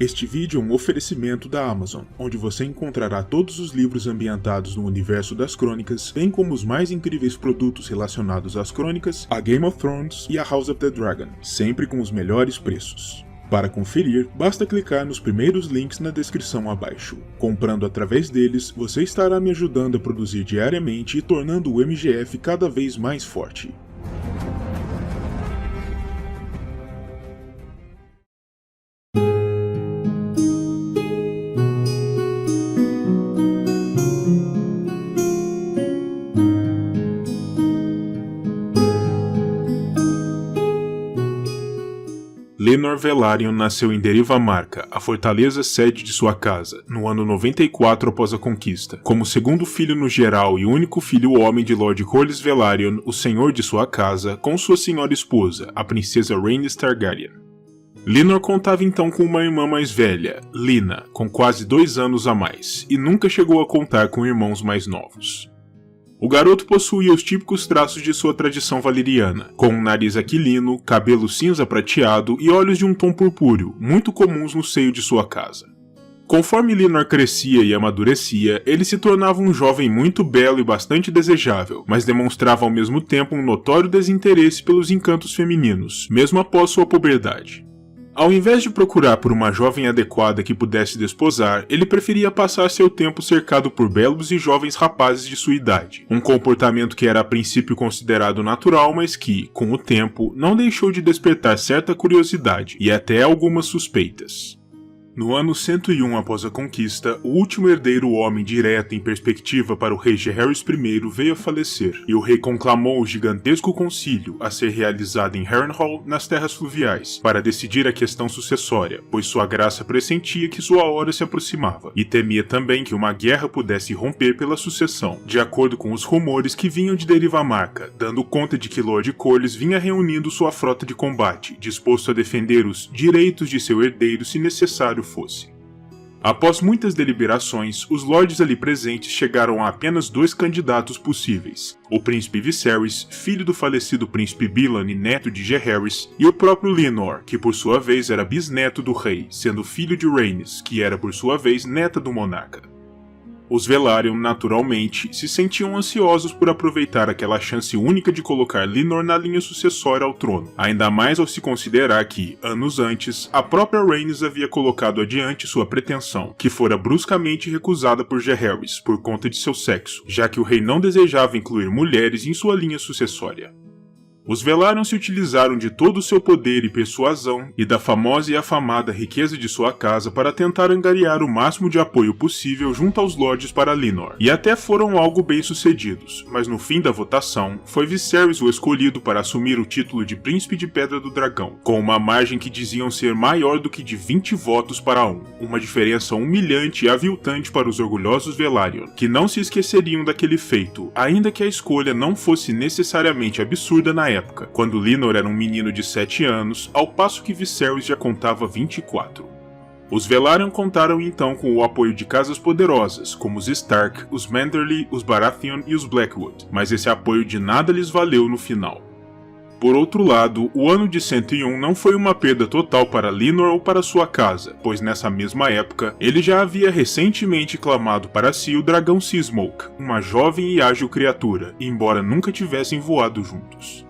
Este vídeo é um oferecimento da Amazon, onde você encontrará todos os livros ambientados no universo das crônicas, bem como os mais incríveis produtos relacionados às crônicas, a Game of Thrones e a House of the Dragon, sempre com os melhores preços. Para conferir, basta clicar nos primeiros links na descrição abaixo. Comprando através deles, você estará me ajudando a produzir diariamente e tornando o MGF cada vez mais forte. Laenor Velaryon nasceu em Derivamarca, a fortaleza sede de sua casa, no ano 94 após a conquista, como segundo filho no geral e único filho homem de Lord Corlys Velaryon, o senhor de sua casa, com sua senhora esposa, a princesa Rhaenys Targaryen. Laenor contava então com uma irmã mais velha, Lina, com quase 2 anos a mais, e nunca chegou a contar com irmãos mais novos. O garoto possuía os típicos traços de sua tradição valeriana, com um nariz aquilino, cabelo cinza prateado e olhos de um tom purpúreo, muito comuns no seio de sua casa. Conforme Laenor crescia e amadurecia, ele se tornava um jovem muito belo e bastante desejável, mas demonstrava ao mesmo tempo um notório desinteresse pelos encantos femininos, mesmo após sua puberdade. Ao invés de procurar por uma jovem adequada que pudesse desposar, ele preferia passar seu tempo cercado por belos e jovens rapazes de sua idade, um comportamento que era a princípio considerado natural, mas que, com o tempo, não deixou de despertar certa curiosidade e até algumas suspeitas. No ano 101 após a conquista, o último herdeiro homem direto em perspectiva para o rei Jaehaerys I veio a falecer, e o rei conclamou o gigantesco concílio a ser realizado em Harrenhal, nas terras fluviais, para decidir a questão sucessória, pois sua graça pressentia que sua hora se aproximava, e temia também que uma guerra pudesse romper pela sucessão, de acordo com os rumores que vinham de Derivamarca, dando conta de que Lord Corlys vinha reunindo sua frota de combate, disposto a defender os direitos de seu herdeiro se necessário fosse. Após muitas deliberações, os lords ali presentes chegaram a apenas 2 candidatos possíveis: o príncipe Viserys, filho do falecido príncipe Billan e neto de Jaehaerys, e o próprio Laenor, que por sua vez era bisneto do rei, sendo filho de Rhaenys, que era por sua vez neta do monarca. Os Velaryon, naturalmente, se sentiam ansiosos por aproveitar aquela chance única de colocar Laenor na linha sucessória ao trono, ainda mais ao se considerar que, anos antes, a própria Rhaenys havia colocado adiante sua pretensão, que fora bruscamente recusada por Jaehaerys por conta de seu sexo, já que o rei não desejava incluir mulheres em sua linha sucessória. Os Velaryon se utilizaram de todo o seu poder e persuasão e da famosa e afamada riqueza de sua casa para tentar angariar o máximo de apoio possível junto aos lords para Laenor, e até foram algo bem sucedidos, mas no fim da votação, foi Viserys o escolhido para assumir o título de Príncipe de Pedra do Dragão, com uma margem que diziam ser maior do que de 20 votos para 1, uma diferença humilhante e aviltante para os orgulhosos Velaryon, que não se esqueceriam daquele feito, ainda que a escolha não fosse necessariamente absurda na época, quando Laenor era um menino de 7 anos, ao passo que Viserys já contava 24. Os Velaryon contaram então com o apoio de casas poderosas, como os Stark, os Manderly, os Baratheon e os Blackwood, mas esse apoio de nada lhes valeu no final. Por outro lado, o ano de 101 não foi uma perda total para Laenor ou para sua casa, pois nessa mesma época, ele já havia recentemente clamado para si o dragão Seasmoke, uma jovem e ágil criatura, embora nunca tivessem voado juntos.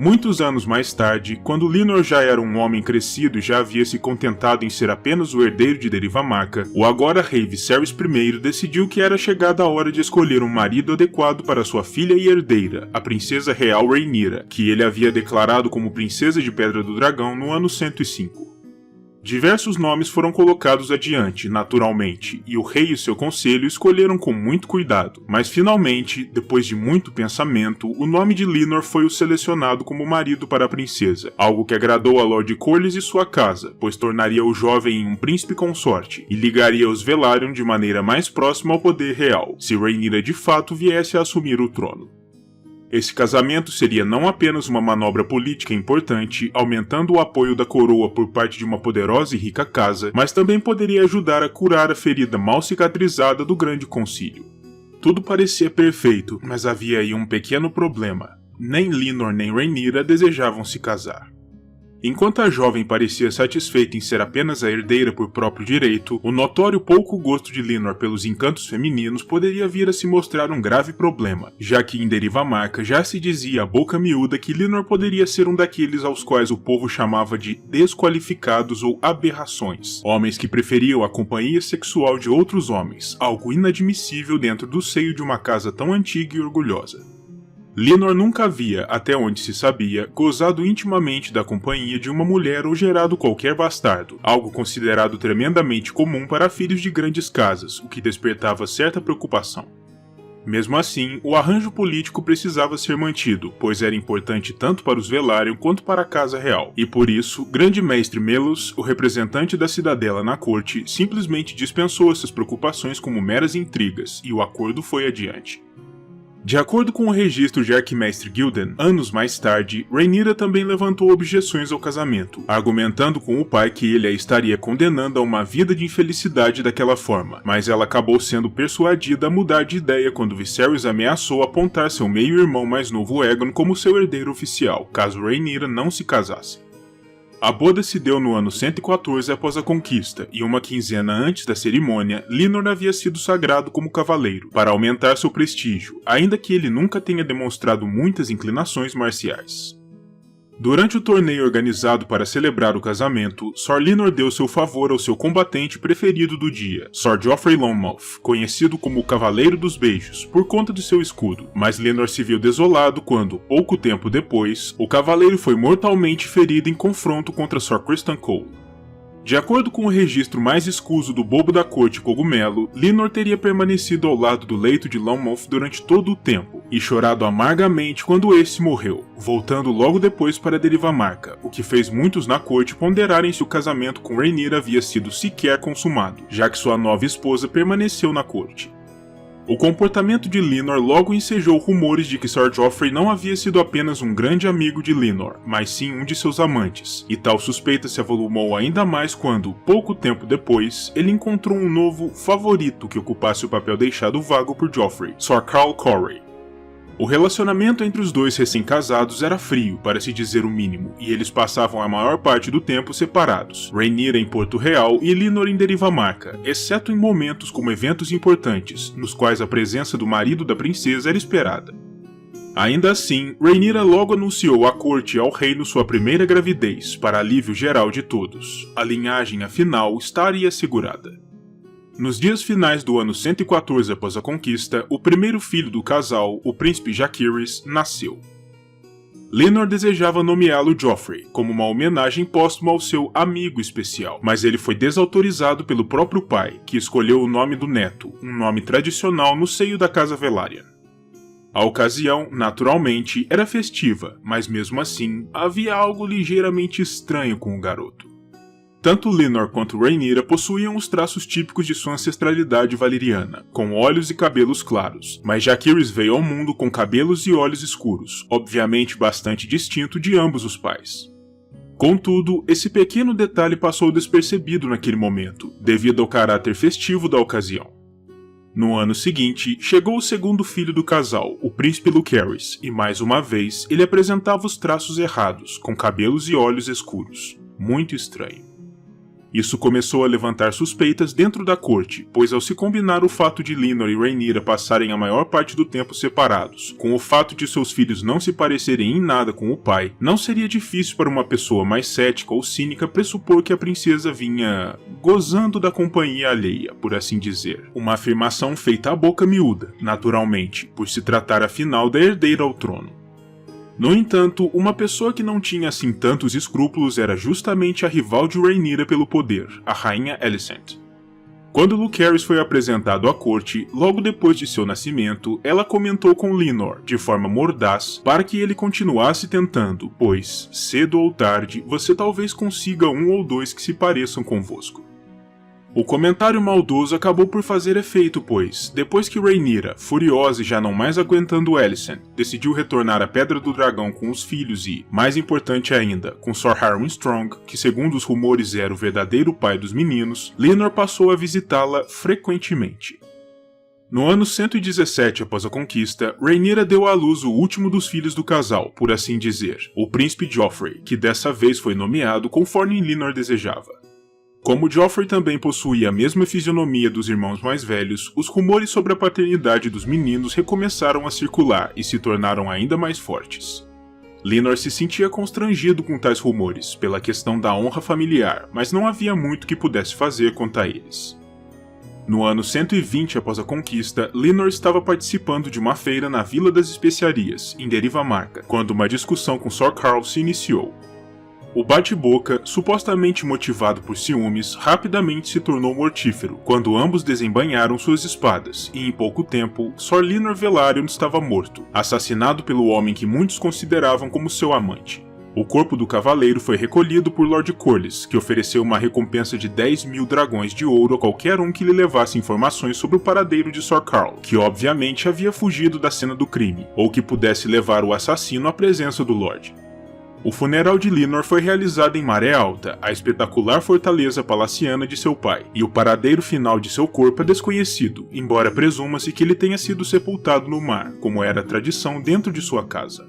Muitos anos mais tarde, quando Laenor já era um homem crescido e já havia se contentado em ser apenas o herdeiro de Derivamarca, o agora rei Viserys I decidiu que era chegada a hora de escolher um marido adequado para sua filha e herdeira, a princesa real Rhaenyra, que ele havia declarado como princesa de Pedra do Dragão no ano 105. Diversos nomes foram colocados adiante, naturalmente, e o rei e seu conselho escolheram com muito cuidado, mas finalmente, depois de muito pensamento, o nome de Laenor foi o selecionado como marido para a princesa, algo que agradou a Lord Corlys e sua casa, pois tornaria o jovem um príncipe consorte, e ligaria os Velaryon de maneira mais próxima ao poder real, se Rhaenyra de fato viesse a assumir o trono. Esse casamento seria não apenas uma manobra política importante, aumentando o apoio da coroa por parte de uma poderosa e rica casa, mas também poderia ajudar a curar a ferida mal cicatrizada do Grande Concílio. Tudo parecia perfeito, mas havia aí um pequeno problema. Nem Laenor nem Rhaenyra desejavam se casar. Enquanto a jovem parecia satisfeita em ser apenas a herdeira por próprio direito, o notório pouco gosto de Lenore pelos encantos femininos poderia vir a se mostrar um grave problema, já que em Deriva Marca já se dizia a boca miúda que Lenore poderia ser um daqueles aos quais o povo chamava de desqualificados ou aberrações, homens que preferiam a companhia sexual de outros homens, algo inadmissível dentro do seio de uma casa tão antiga e orgulhosa. Lenore nunca havia, até onde se sabia, gozado intimamente da companhia de uma mulher ou gerado qualquer bastardo, algo considerado tremendamente comum para filhos de grandes casas, o que despertava certa preocupação. Mesmo assim, o arranjo político precisava ser mantido, pois era importante tanto para os Velaryon quanto para a Casa Real, e por isso, Grande Mestre Melos, o representante da cidadela na corte, simplesmente dispensou essas preocupações como meras intrigas, e o acordo foi adiante. De acordo com o registro de Arquimestre Gilden, anos mais tarde, Rhaenyra também levantou objeções ao casamento, argumentando com o pai que ele a estaria condenando a uma vida de infelicidade daquela forma, mas ela acabou sendo persuadida a mudar de ideia quando Viserys ameaçou apontar seu meio-irmão mais novo Aegon como seu herdeiro oficial, caso Rhaenyra não se casasse. A boda se deu no ano 114 após a conquista, e uma quinzena antes da cerimônia, Lenore havia sido sagrado como cavaleiro, para aumentar seu prestígio, ainda que ele nunca tenha demonstrado muitas inclinações marciais. Durante o torneio organizado para celebrar o casamento, Sor Lenore deu seu favor ao seu combatente preferido do dia, Sir Joffrey Lonmouth, conhecido como o Cavaleiro dos Beijos, por conta de seu escudo, mas Lenore se viu desolado quando, pouco tempo depois, o cavaleiro foi mortalmente ferido em confronto contra Sir Criston Cole. De acordo com o registro mais escuso do bobo da corte Cogumelo, Lenore teria permanecido ao lado do leito de Lonmouth durante todo o tempo, e chorado amargamente quando esse morreu, voltando logo depois para Deriva Marca, o que fez muitos na corte ponderarem se o casamento com Rhaenyra havia sido sequer consumado, já que sua nova esposa permaneceu na corte. O comportamento de Lenore logo ensejou rumores de que Sir Joffrey não havia sido apenas um grande amigo de Lenore, mas sim um de seus amantes, e tal suspeita se avolumou ainda mais quando, pouco tempo depois, ele encontrou um novo favorito que ocupasse o papel deixado vago por Joffrey, Sir Carl Corey. O relacionamento entre os dois recém-casados era frio, para se dizer o mínimo, e eles passavam a maior parte do tempo separados, Rhaenyra em Porto Real e Lenore em Deriva Marca, exceto em momentos como eventos importantes, nos quais a presença do marido da princesa era esperada. Ainda assim, Rhaenyra logo anunciou à corte e ao reino sua primeira gravidez, para alívio geral de todos. A linhagem, afinal, estaria assegurada. Nos dias finais do ano 114 após a conquista, o primeiro filho do casal, o príncipe Jacaerys, nasceu. Lenore desejava nomeá-lo Joffrey, como uma homenagem póstuma ao seu amigo especial, mas ele foi desautorizado pelo próprio pai, que escolheu o nome do neto, um nome tradicional no seio da casa Velaryon. A ocasião, naturalmente, era festiva, mas mesmo assim, havia algo ligeiramente estranho com o garoto. Tanto Lenore quanto Rhaenyra possuíam os traços típicos de sua ancestralidade valeriana, com olhos e cabelos claros, mas Jacaerys veio ao mundo com cabelos e olhos escuros, obviamente bastante distinto de ambos os pais. Contudo, esse pequeno detalhe passou despercebido naquele momento, devido ao caráter festivo da ocasião. No ano seguinte, chegou o segundo filho do casal, o príncipe Lucerys, e mais uma vez ele apresentava os traços errados, com cabelos e olhos escuros. Muito estranho. Isso começou a levantar suspeitas dentro da corte, pois ao se combinar o fato de Lenore e Rhaenyra passarem a maior parte do tempo separados, com o fato de seus filhos não se parecerem em nada com o pai, não seria difícil para uma pessoa mais cética ou cínica pressupor que a princesa vinha gozando da companhia alheia, por assim dizer. Uma afirmação feita à boca miúda, naturalmente, por se tratar afinal da herdeira ao trono. No entanto, uma pessoa que não tinha assim tantos escrúpulos era justamente a rival de Rhaenyra pelo poder, a rainha Alicent. Quando Lucerys foi apresentado à corte, logo depois de seu nascimento, ela comentou com Lenore, de forma mordaz, para que ele continuasse tentando, pois, cedo ou tarde, você talvez consiga um ou dois que se pareçam convosco. O comentário maldoso acabou por fazer efeito, pois, depois que Rhaenyra, furiosa e já não mais aguentando Alicent, decidiu retornar à Pedra do Dragão com os filhos e, mais importante ainda, com Sir Harwin Strong, que segundo os rumores era o verdadeiro pai dos meninos, Lenore passou a visitá-la frequentemente. No ano 117 após a conquista, Rhaenyra deu à luz o último dos filhos do casal, por assim dizer, o príncipe Joffrey, que dessa vez foi nomeado conforme Lynor desejava. Como Joffrey também possuía a mesma fisionomia dos irmãos mais velhos, os rumores sobre a paternidade dos meninos recomeçaram a circular e se tornaram ainda mais fortes. Lynor se sentia constrangido com tais rumores, pela questão da honra familiar, mas não havia muito que pudesse fazer quanto a eles. No ano 120 após a conquista, Lynor estava participando de uma feira na Vila das Especiarias, em Derivamarca, quando uma discussão com Sor Carl se iniciou. O bate-boca, supostamente motivado por ciúmes, rapidamente se tornou mortífero, quando ambos desembainharam suas espadas, e em pouco tempo, Sor Lynor Velaryon estava morto, assassinado pelo homem que muitos consideravam como seu amante. O corpo do cavaleiro foi recolhido por Lord Corlys, que ofereceu uma recompensa de 10.000 dragões de ouro a qualquer um que lhe levasse informações sobre o paradeiro de Sor Carl, que obviamente havia fugido da cena do crime, ou que pudesse levar o assassino à presença do Lorde. O funeral de Lynor foi realizado em Maré Alta, a espetacular fortaleza palaciana de seu pai, e o paradeiro final de seu corpo é desconhecido, embora presuma-se que ele tenha sido sepultado no mar, como era a tradição dentro de sua casa.